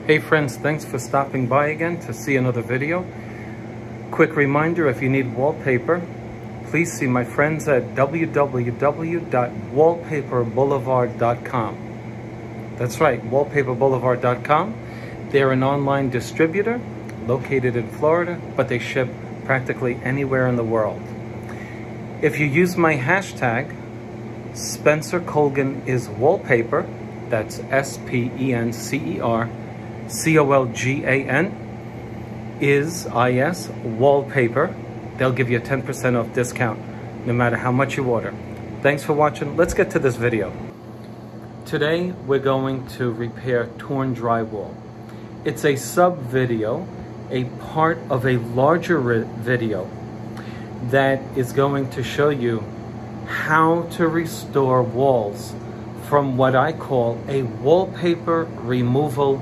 Hey friends, thanks for stopping by again to see another video. Quick reminder, if you need wallpaper, please see my friends at www.wallpaperboulevard.com. That's right, wallpaperboulevard.com. They're an online distributor located in Florida, but they ship practically anywhere in the world. If you use my hashtag, Spencer Colgan is wallpaper, that's SPENCER, COLGAN is wallpaper. They'll give you a 10% off discount no matter how much you order. Thanks for watching. Let's get to this video. Today we're going to repair torn drywall. It's a sub video, a part of a larger video that is going to show you how to restore walls from what I call a wallpaper removal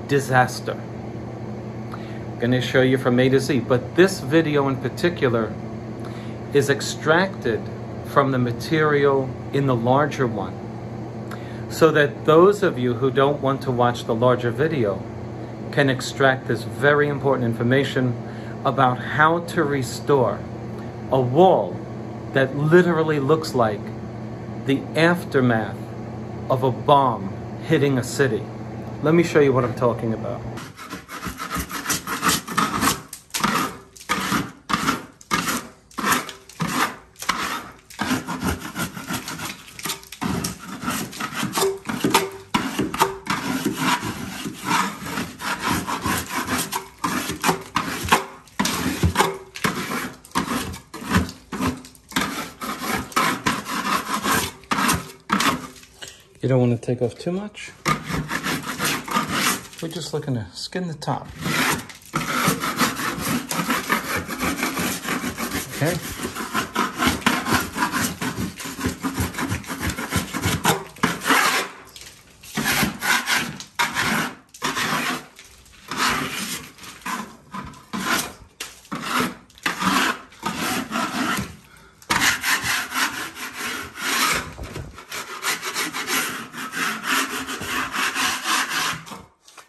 disaster. I'm going to show you from A to Z, but this video in particular is extracted from the material in the larger one, so that those of you who don't want to watch the larger video can extract this very important information about how to restore a wall that literally looks like the aftermath of a bomb hitting a city. Let me show you what I'm talking about. You don't want to take off too much. We're just looking to skin the top. Okay.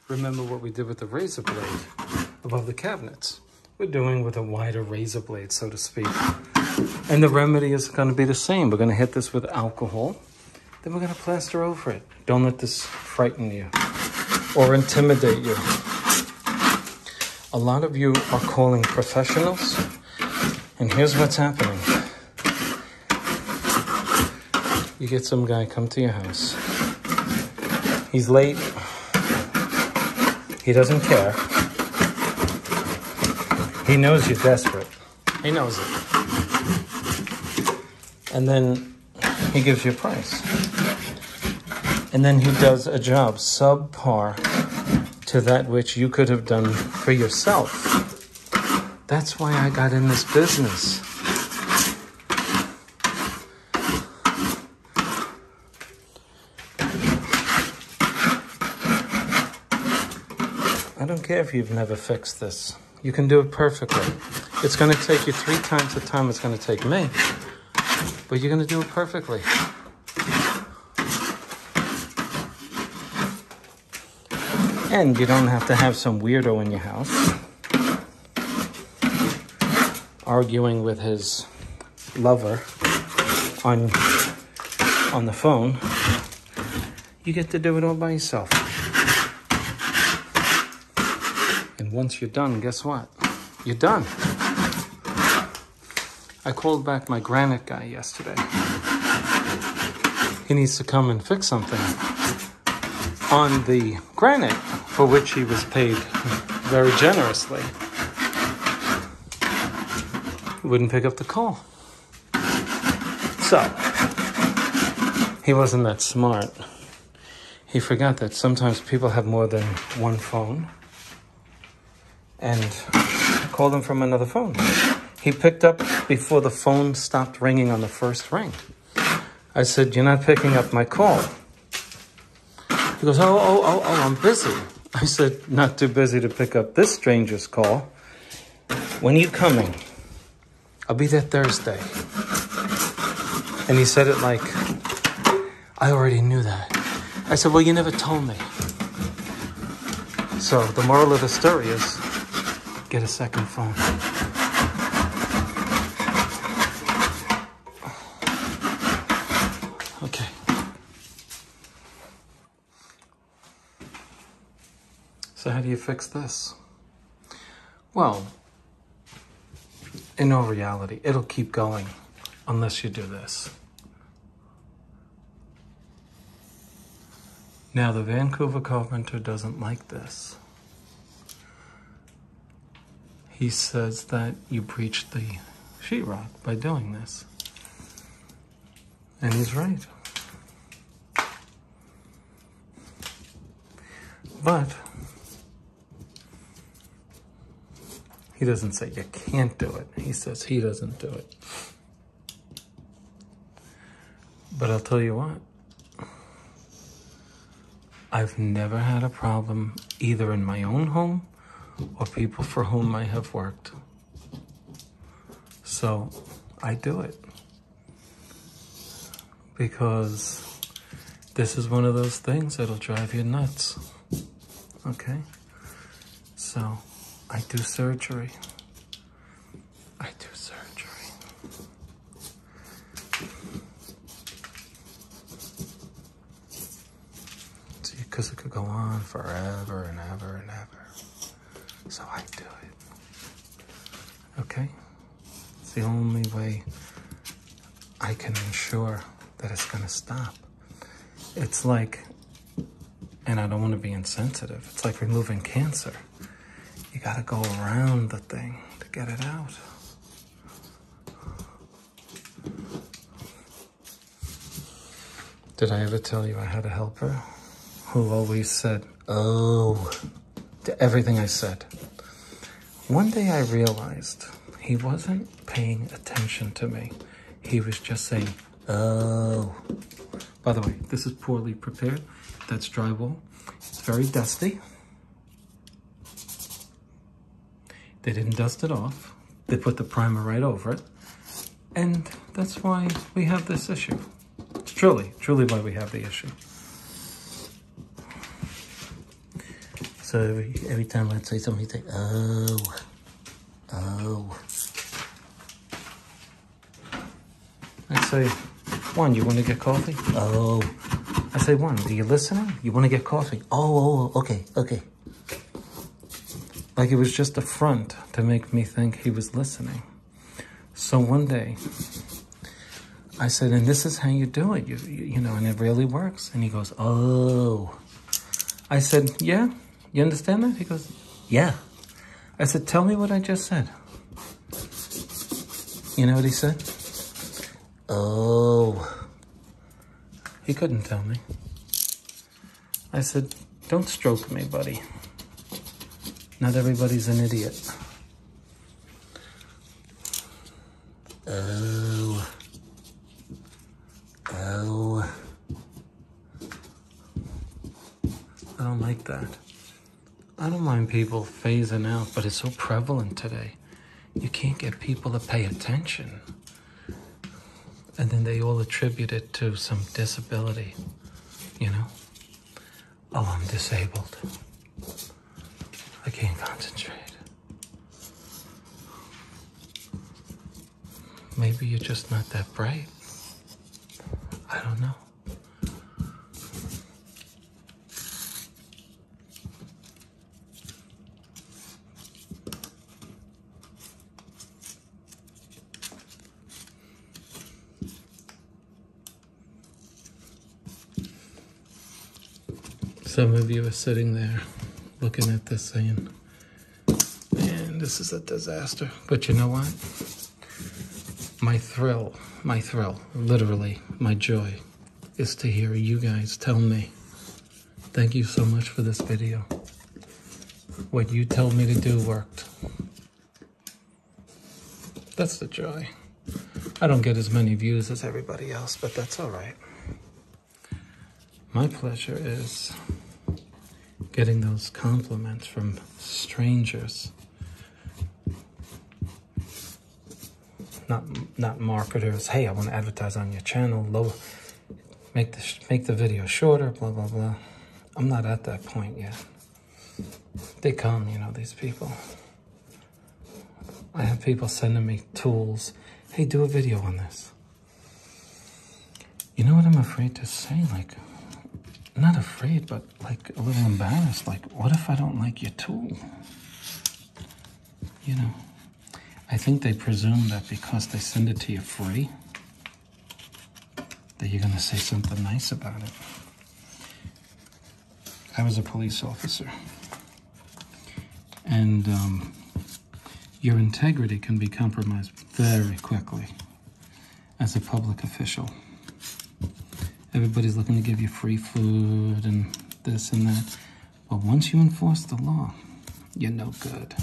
Remember what we did with the razor blade above the cabinets. We're doing with a wider razor blade, so to speak. And the remedy is going to be the same. We're going to hit this with alcohol. Then we're going to plaster over it. Don't let this frighten you or intimidate you. A lot of you are calling professionals, and here's what's happening. You get some guy come to your house. He's late. He doesn't care. He knows you're desperate. He knows it. And then he gives you a price. And then he does a job subpar to that which you could have done for yourself. That's why I got in this business. I don't care if you've never fixed this. You can do it perfectly. It's going to take you 3 times the time it's going to take me, but you're going to do it perfectly. And you don't have to have some weirdo in your house arguing with his lover on the phone. You get to do it all by yourself. And once you're done, guess what? You're done. I called back my granite guy yesterday. He needs to come and fix something on the granite, for which he was paid very generously. He wouldn't pick up the call. So, he wasn't that smart. He forgot that sometimes people have more than one phone, and called him from another phone. He picked up before the phone stopped ringing on the first ring. I said, "You're not picking up my call." He goes, oh, I'm busy. I said, "Not too busy to pick up this stranger's call. When are you coming?" "I'll be there Thursday." And he said it like, I already knew that. I said, "Well, you never told me." So the moral of the story is get a second phone. Okay. So how do you fix this? Well, in all reality, it'll keep going unless you do this. Now, the Vancouver carpenter doesn't like this. He says that you breached the sheetrock by doing this. And he's right. But he doesn't say you can't do it. He says he doesn't do it. But I'll tell you what. I've never had a problem either in my own home or people for whom I have worked. So I do it. Because this is one of those things that'll drive you nuts. Okay? So I do surgery. I do surgery. Because it could go on forever and ever and ever. So I do it. Okay? It's the only way I can ensure that it's going to stop. It's like, and I don't want to be insensitive, it's like removing cancer. You got to go around the thing to get it out. Did I ever tell you I had a helper who always said, oh, to everything I said? One day I realized he wasn't paying attention to me. He was just saying, oh. By the way, this is poorly prepared. That's drywall. It's very dusty. They didn't dust it off. They put the primer right over it. And that's why we have this issue. It's truly why we have the issue. So every time I'd say something, he'd say, oh, oh. I'd say, Juan, you want to get coffee? Oh. I say, Juan, are you listening? You want to get coffee? Oh, okay. Like it was just a front to make me think he was listening. So one day, I said, and this is how you do it, you know, and it really works. And he goes, oh. I said, yeah. You understand that? He goes, yeah. I said, tell me what I just said. You know what he said? Oh. He couldn't tell me. I said, don't stroke me, buddy. Not everybody's an idiot. Oh. Oh. I don't like that. I don't mind people phasing out, but it's so prevalent today. You can't get people to pay attention. And then they all attribute it to some disability, you know? Oh, I'm disabled. I can't concentrate. Maybe you're just not that bright. I don't know. Some of you are sitting there looking at this saying, man, this is a disaster. But you know what? My thrill, literally my joy, is to hear you guys tell me, thank you so much for this video. What you told me to do worked. That's the joy. I don't get as many views as everybody else, but that's all right. My pleasure is getting those compliments from strangers. Not marketers. Hey, I want to advertise on your channel. Make the video shorter, blah, blah, blah. I'm not at that point yet. They come, you know, these people. I have people sending me tools. Hey, do a video on this. You know what I'm afraid to say? Like, not afraid, but like a little embarrassed. Like, what if I don't like your tool? You know, I think they presume that because they send it to you free, that you're gonna say something nice about it. I was a police officer, and your integrity can be compromised very quickly as a public official. Everybody's looking to give you free food and this and that. But once you enforce the law, you're no good.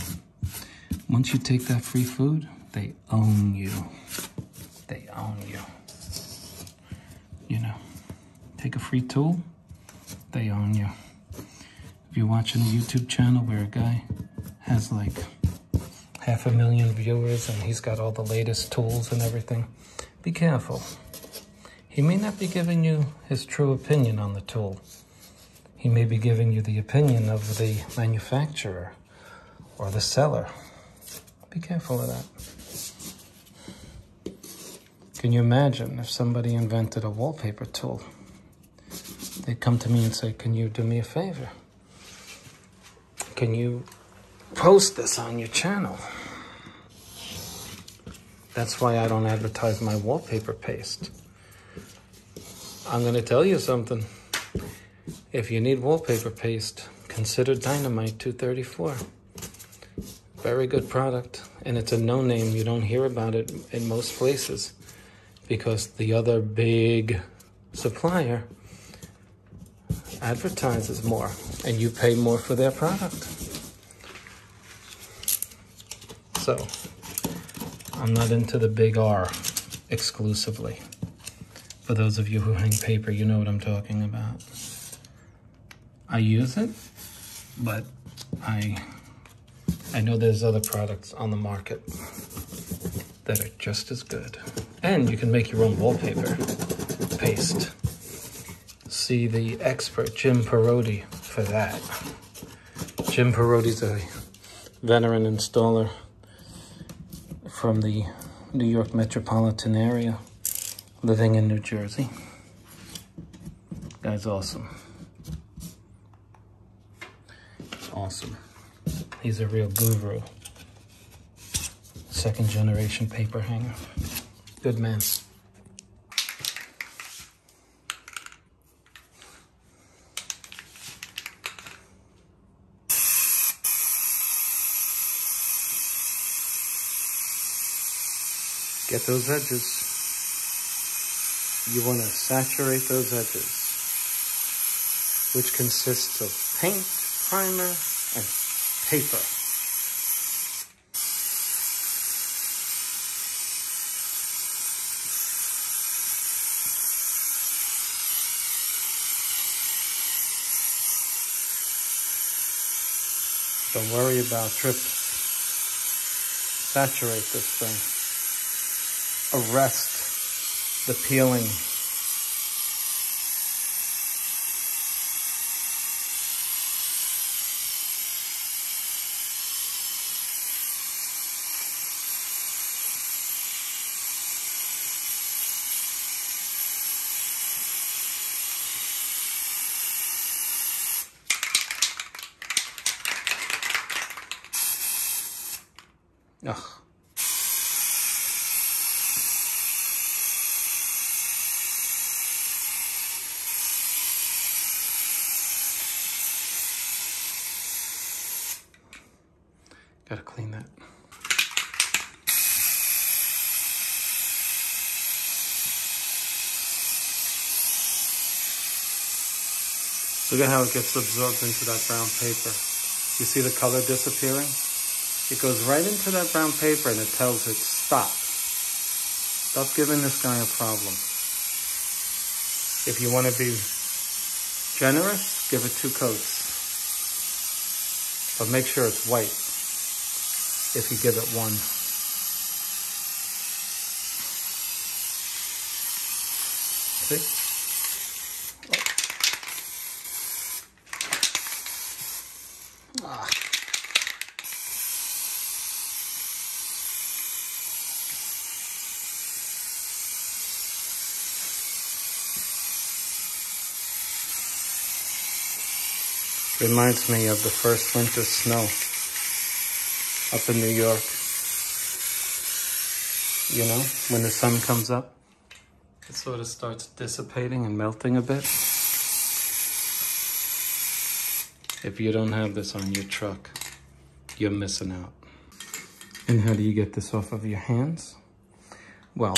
Once you take that free food, they own you. They own you. You know, take a free tool, they own you. If you're watching a YouTube channel where a guy has like 500,000 viewers and he's got all the latest tools and everything, be careful. He may not be giving you his true opinion on the tool. He may be giving you the opinion of the manufacturer or the seller. Be careful of that. Can you imagine if somebody invented a wallpaper tool? They'd come to me and say, can you do me a favor? Can you post this on your channel? That's why I don't advertise my wallpaper paste. I'm going to tell you something. If you need wallpaper paste, consider Dynamite 234. Very good product, and it's a no-name. You don't hear about it in most places because the other big supplier advertises more, and you pay more for their product. So, I'm not into the big R exclusively. For those of you who hang paper, you know what I'm talking about. I use it, but I know there's other products on the market that are just as good. And you can make your own wallpaper paste. See the expert, Jim Perotti, for that. Jim Perotti's a veteran installer from the New York metropolitan area, living in New Jersey. Guy's awesome. Awesome. He's a real guru. Second generation paper hanger. Good man. Get those edges. You want to saturate those edges, which consists of paint, primer, and paper. Don't worry about drips. Saturate this thing. Arrest the peeling. Ugh. Gotta clean that. Look at how it gets absorbed into that brown paper. You see the color disappearing? It goes right into that brown paper and it tells it, stop. Stop giving this guy a problem. If you want to be generous, give it 2 coats. But make sure it's white if you give it 1. See? Ah. Reminds me of the first winter snow up in New York. You know, when the sun comes up, it sort of starts dissipating and melting a bit. If you don't have this on your truck, you're missing out. And how do you get this off of your hands? Well,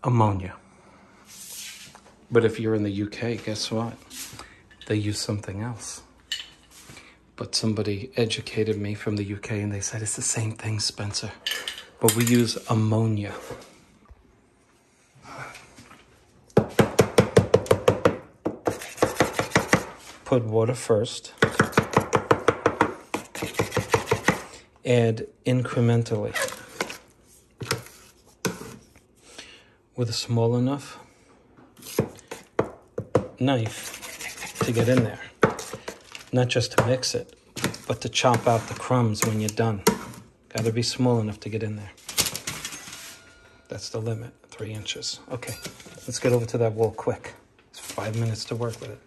ammonia. But if you're in the UK, guess what? They use something else. But somebody educated me from the UK and they said, it's the same thing, Spencer. But we use ammonia. Put water first. Add incrementally. With a small enough knife to get in there. Not just to mix it, but to chop out the crumbs when you're done. Gotta be small enough to get in there. That's the limit, 3 inches. Okay, let's get over to that wall quick. It's 5 minutes to work with it.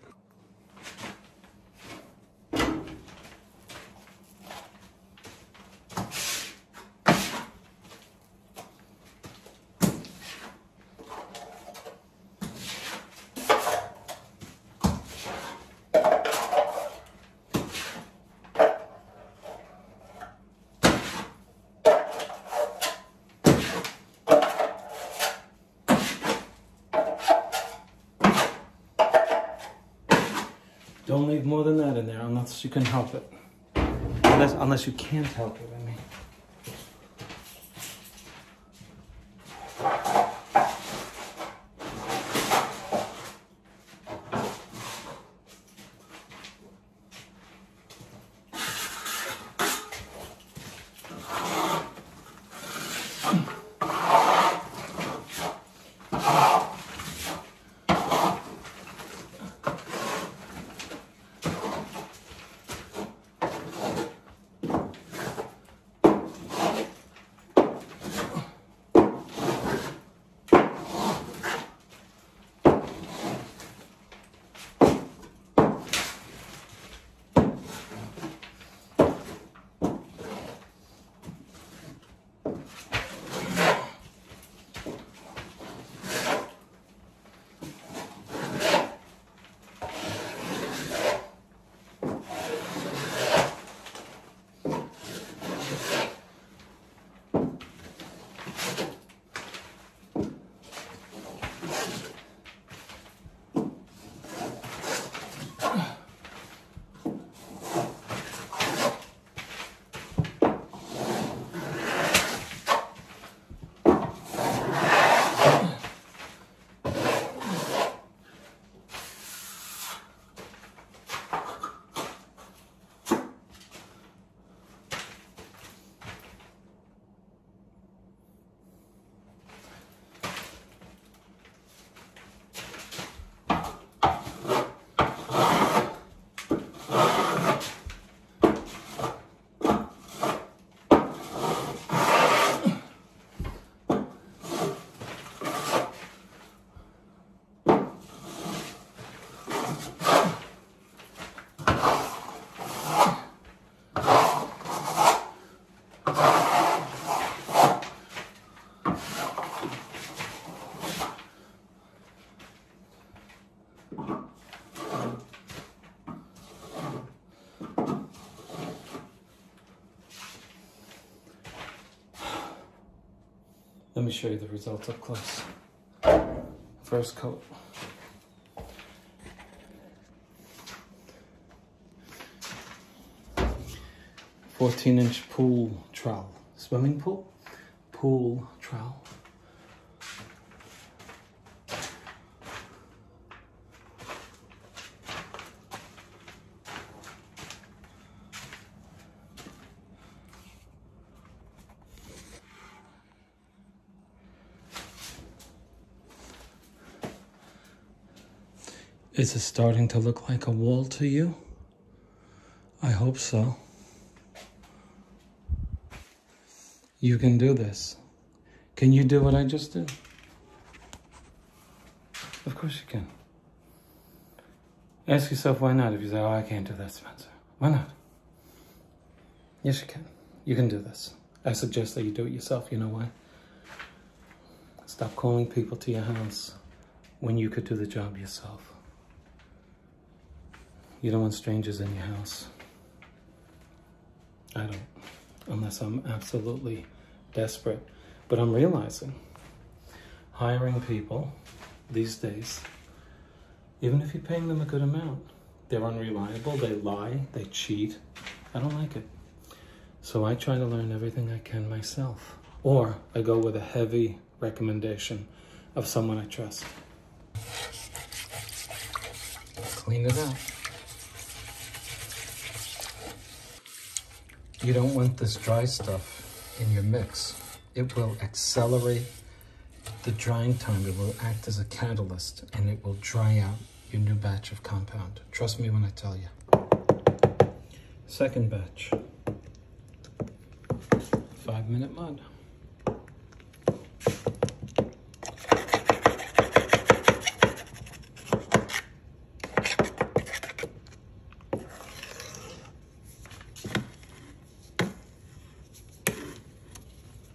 Don't leave more than that in there unless you can help it. Unless you can't help it, I mean. Let me show you the results up close. First coat. "14-inch pool trowel." Swimming pool? Pool trowel. Is it starting to look like a wall to you? I hope so. You can do this. Can you do what I just did? Of course you can. Ask yourself why not. If you say, oh, I can't do that, Spencer. Why not? Yes, you can. You can do this. I suggest that you do it yourself. You know why? Stop calling people to your house when you could do the job yourself. You don't want strangers in your house. I don't, unless I'm absolutely desperate. But I'm realizing hiring people these days, even if you're paying them a good amount, they're unreliable, they lie, they cheat. I don't like it. So I try to learn everything I can myself. Or I go with a heavy recommendation of someone I trust. Clean it out. You don't want this dry stuff in your mix. It will accelerate the drying time. It will act as a catalyst and it will dry out your new batch of compound. Trust me when I tell you. Second batch. 5-minute mud.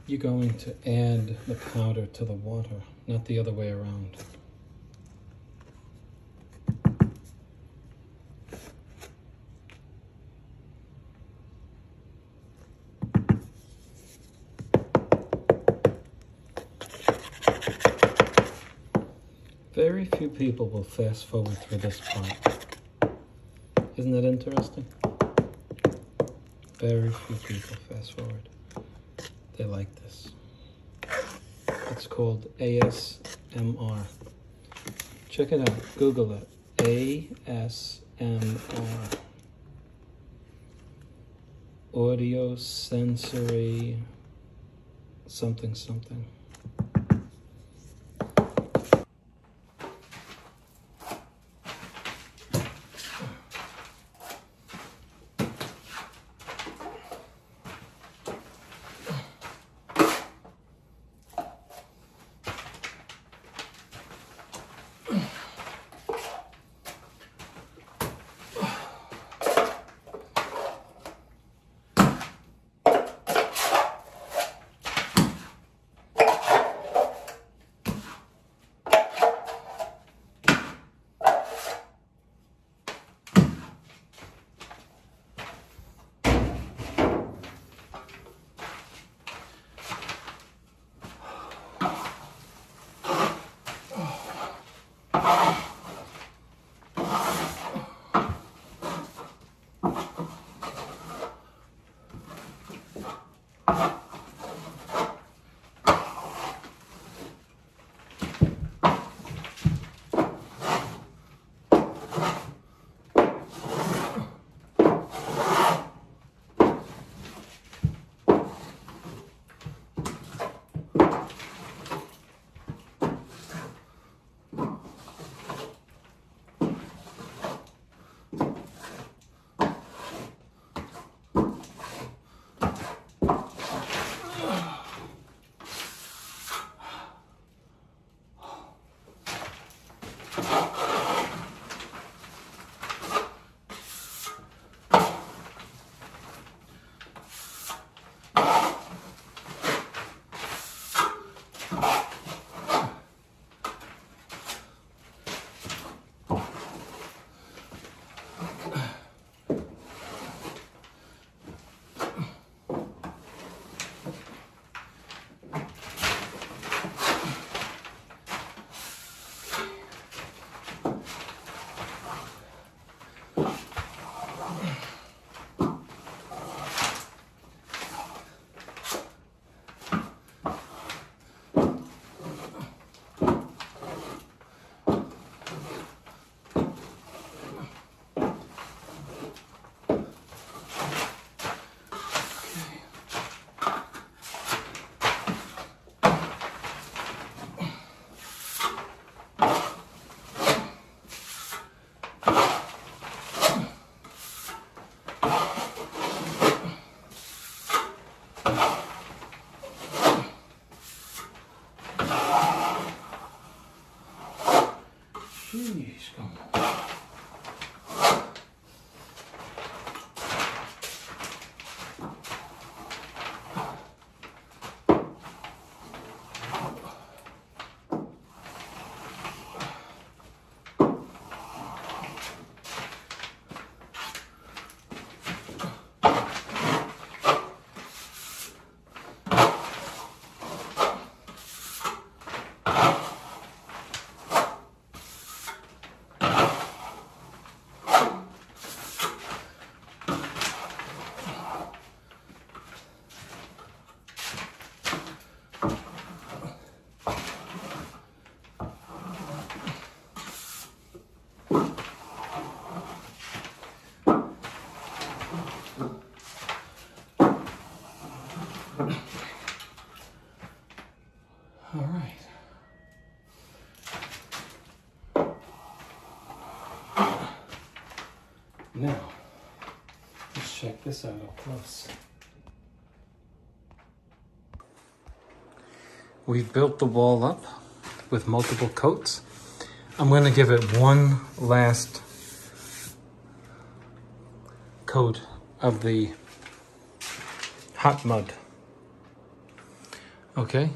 You're going to add the powder to the water, not the other way around. Very few people will fast forward through this part. Isn't that interesting? Very few people fast forward. They like this. It's called ASMR. Check it out. Google it. ASMR. Audio sensory something something. All right. Now, let's check this out up close. We've built the wall up with multiple coats. I'm going to give it one last coat of the hot mud. Okay?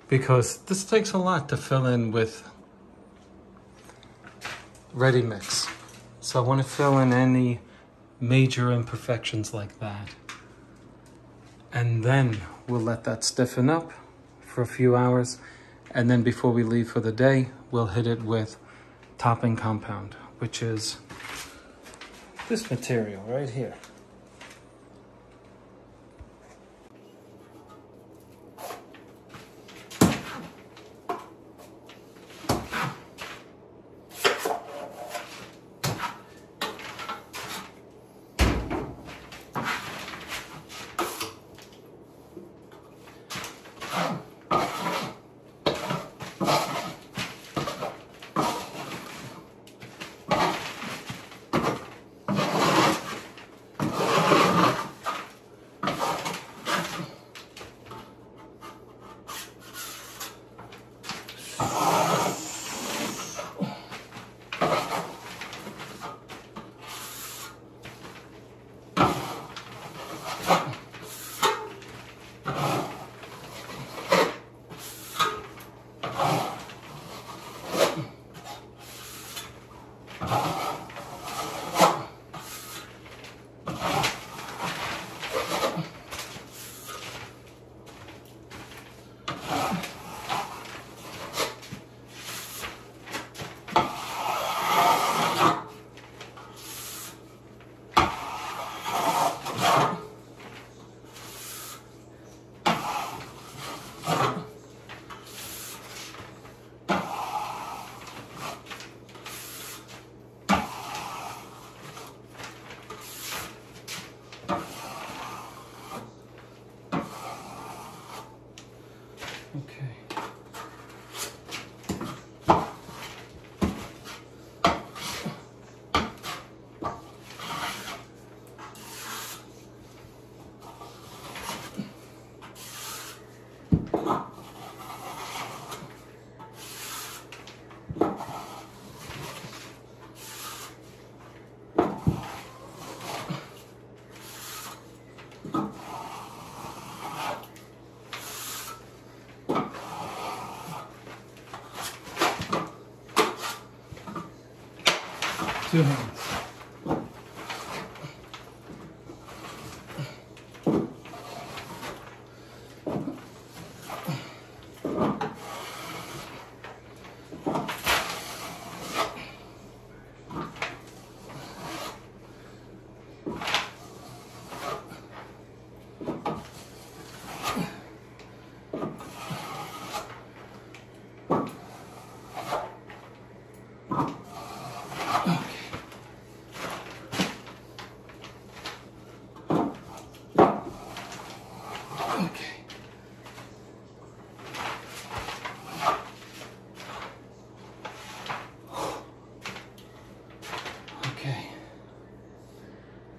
Because this takes a lot to fill in with ready mix. So I want to fill in any major imperfections like that. And then we'll let that stiffen up for a few hours. And then before we leave for the day, we'll hit it with topping compound, which is this material right here. Okay. Two hands.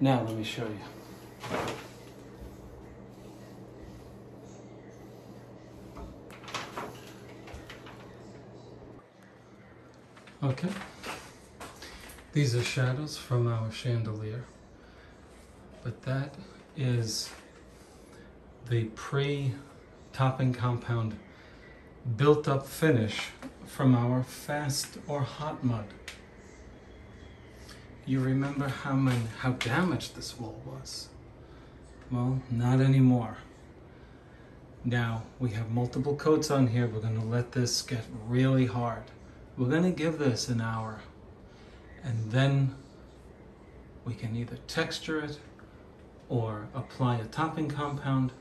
Now let me show you. Okay, these are shadows from our chandelier, but that is the pre-topping compound built up finish from our fast or hot mud. You remember how damaged this wall was? Well, not anymore. Now, we have multiple coats on here. We're going to let this get really hard. We're going to give this an hour. And then we can either texture it or apply a topping compound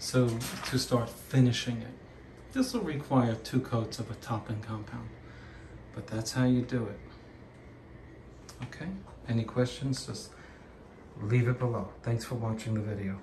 to start finishing it. This will require 2 coats of a topping compound, but that's how you do it. Okay, any questions, just leave it below. Thanks for watching the video.